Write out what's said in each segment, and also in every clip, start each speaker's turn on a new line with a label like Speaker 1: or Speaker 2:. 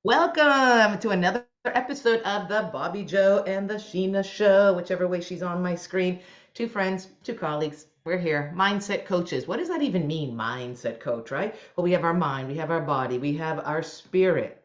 Speaker 1: Welcome to another episode of the Bobbi Jo and the Sheena show, whichever way she's on my screen. Two friends, two colleagues. We're here, mindset coaches. What does that even mean, mindset coach, right? Well, we have our mind, we have our body, we have our spirit.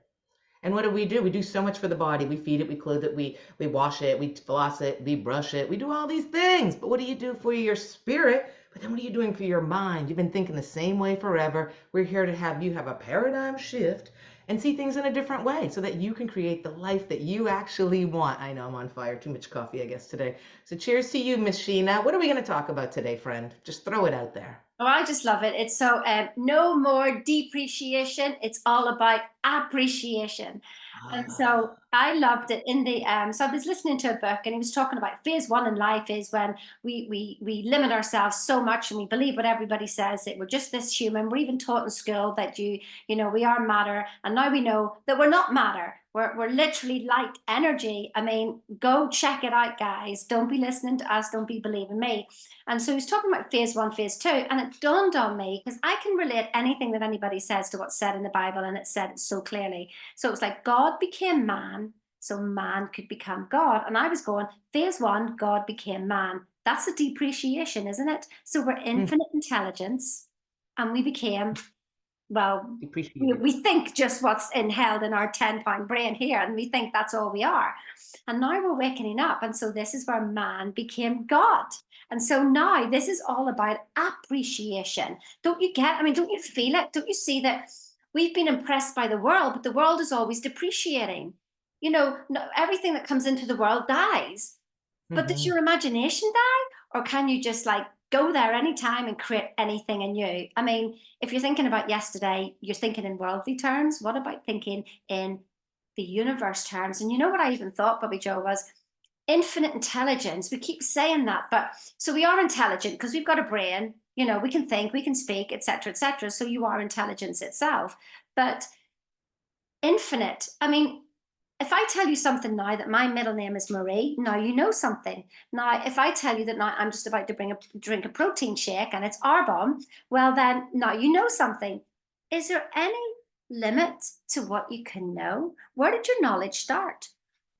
Speaker 1: And what do? We do so much for the body. We feed it, we clothe it, we wash it, we floss it, we brush it. We do all these things. But what do you do for your spirit? But then what are you doing for your mind? You've been thinking the same way forever. We're here to have you have a paradigm shift and see things in a different way so that you can create the life that you actually want. I know I'm on fire. Too much coffee, I guess, today. So cheers to you, Miss Sheena. What are we going to talk about today, friend? Just throw it out there.
Speaker 2: Oh, I just love it. It's so no more depreciation. It's all about appreciation. And so
Speaker 1: Ah.
Speaker 2: I loved it in the so I was listening to a book and he was talking about phase one in life is when we limit ourselves so much and we believe what everybody says that we're just this human. We're even taught in school that we are matter, and now we know that we're not matter. We're literally light energy. I mean, go check it out, guys. Don't be listening to us, don't be believing me. And so he's talking about phase one, phase two, and it dawned on me because I can relate anything that anybody says to what's said in the Bible, and it said it so clearly. So it was like God became man, so man could become God. And I was going, phase one, God became man. That's a depreciation, isn't it? So we're
Speaker 1: Hmm,
Speaker 2: infinite intelligence, and we became, well, we,
Speaker 1: appreciate it.
Speaker 2: we think just what's held in our 10-pound brain here, and we think that's all we are. And now we're waking up. And so this is where man became God. And so now this is all about appreciation. Don't you get? I mean, don't you feel it? Don't you see that we've been impressed by the world, but the world is always depreciating? No, everything that comes into the world dies. But does
Speaker 1: Hmm.
Speaker 2: your imagination die? Or can you just like go there anytime and create anything anew? I mean, if you're thinking about yesterday, you're thinking in worldly terms. What about thinking in the universe terms? And you know what I even thought, Bobbi Jo, was infinite intelligence. We keep saying that, but so we are intelligent because we've got a brain, we can think, we can speak, etc., etc. So you are intelligence itself. But infinite, I mean, if I tell you something now that my middle name is Marie, now you know something. Now, if I tell you that now I'm just about to drink a protein shake and it's Arbonne, well then now you know something. Is there any limit to what you can know? Where did your knowledge start?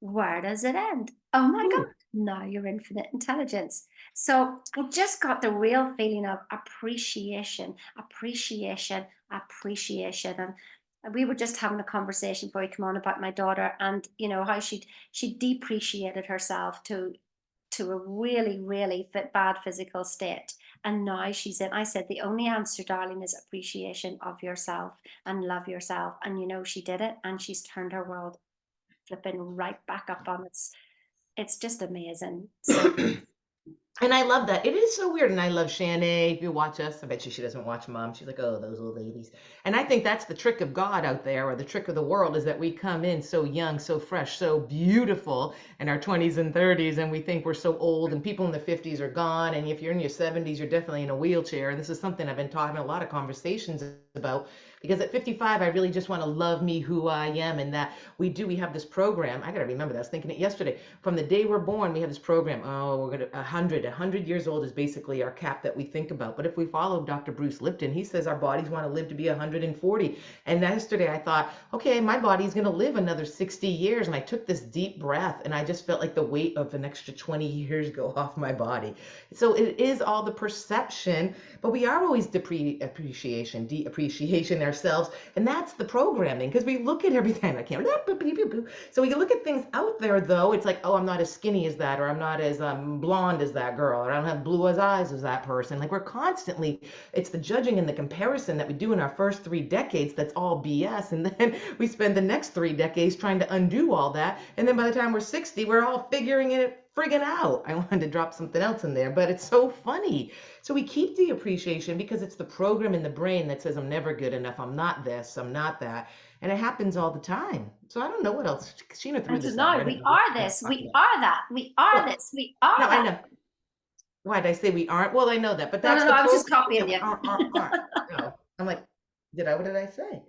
Speaker 2: Where does it end? Oh my God,
Speaker 1: Ooh.
Speaker 2: now you're infinite intelligence. So I just got the real feeling of appreciation, appreciation, appreciation. And we were just having a conversation before you come on about my daughter and how she depreciated herself to a really really bad physical state, and now she's in. I said the only answer, darling, is appreciation of yourself and love yourself, and she did it, and she's turned her world flipping right back up on it's just amazing. So
Speaker 1: And I love that. It is so weird. And I love Shannae. If you watch us, I bet you she doesn't watch Mom. She's like, oh, those old ladies. And I think that's the trick of God out there, or the trick of the world, is that we come in so young, so fresh, so beautiful in our 20s and 30s, and we think we're so old, and people in the 50s are gone. And if you're in your 70s, you're definitely in a wheelchair. And this is something I've been talking a lot of conversations about, because at 55, I really just want to love me who I am. And that we have this program. I got to remember that. I was thinking it yesterday. From the day we're born, we have this program. Oh, we're going to 100 years old is basically our cap that we think about. But if we follow Dr. Bruce Lipton, he says our bodies want to live to be 140. And yesterday I thought, okay, my body's going to live another 60 years. And I took this deep breath and I just felt like the weight of an extra 20 years go off my body. So it is all the perception, but we are always depreciation ourselves. And that's the programming, because we look at everything. I can't. So we look at things out there, though. It's like, oh, I'm not as skinny as that, or I'm not as blonde as that girl, or I don't have blue as eyes as that person. Like we're constantly, it's the judging and the comparison that we do in our first 3 decades. That's all BS. And then we spend the next 3 decades trying to undo all that. And then by the time we're 60, we're all figuring it friggin' out. I wanted to drop something else in there, but it's so funny. So we keep the appreciation because it's the program in the brain that says I'm never good enough, I'm not this, I'm not that. And it happens all the time. So I don't know what else. Sheena threw
Speaker 2: and so
Speaker 1: this at me.
Speaker 2: now
Speaker 1: I don't
Speaker 2: we
Speaker 1: know what
Speaker 2: are
Speaker 1: you want
Speaker 2: this,
Speaker 1: to talk
Speaker 2: we
Speaker 1: about.
Speaker 2: are that, we are
Speaker 1: Well,
Speaker 2: this, we
Speaker 1: no,
Speaker 2: are
Speaker 1: I
Speaker 2: that.
Speaker 1: know. Why did I say we aren't? Well, I know that, but
Speaker 2: No, no,
Speaker 1: that's
Speaker 2: no,
Speaker 1: the
Speaker 2: I was just
Speaker 1: program that
Speaker 2: copying
Speaker 1: we
Speaker 2: you.
Speaker 1: aren't. No. I'm like, what did I say?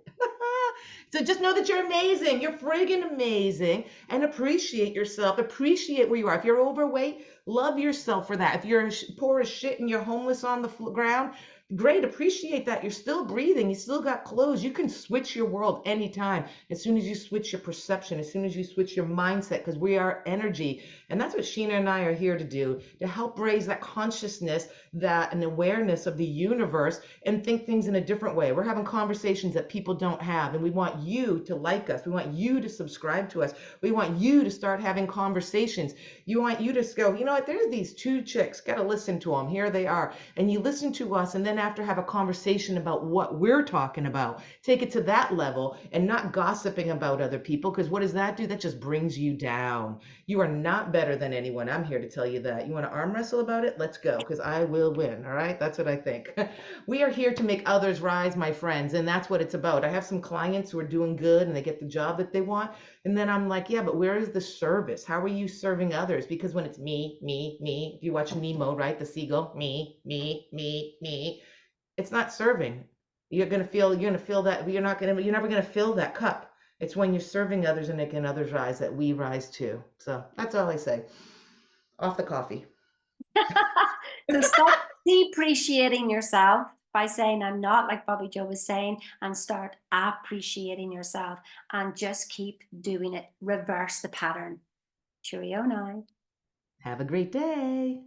Speaker 1: So just know that you're amazing. You're friggin' amazing, and appreciate yourself. Appreciate where you are. If you're overweight, love yourself for that. If you're poor as shit and you're homeless on the ground, Great, appreciate that. You're still breathing. You still got clothes. You can switch your world anytime. As soon as you switch your perception, as soon as you switch your mindset, because we are energy. And that's what Sheena and I are here to do, to help raise that consciousness, that an awareness of the universe, and think things in a different way. We're having conversations that people don't have, and we want you to like us. We want you to subscribe to us. We want you to start having conversations. You want you to go, you know what, there's these two chicks, got to listen to them. Here they are. And you listen to us, and then after have a conversation about what we're talking about. Take it to that level and not gossiping about other people, because what does that do? That just brings you down. You are not better than anyone. I'm here to tell you that. You want to arm wrestle about it? Let's go, because I will win. All right? That's what I think. We are here to make others rise, my friends, and that's what it's about. I have some clients who are doing good and they get the job that they want. And then I'm like, yeah, but where is the service? How are you serving others? Because when it's me, if you watch Nemo, right? The seagull, me, it's not serving. You're gonna feel that you're never gonna fill that cup. It's when you're serving others and making others rise that we rise too. So that's all I say. Off the coffee.
Speaker 2: So stop depreciating yourself by saying I'm not, like Bobbi Jo was saying, and start appreciating yourself and just keep doing it. Reverse the pattern. Cheerio now.
Speaker 1: Have a great day.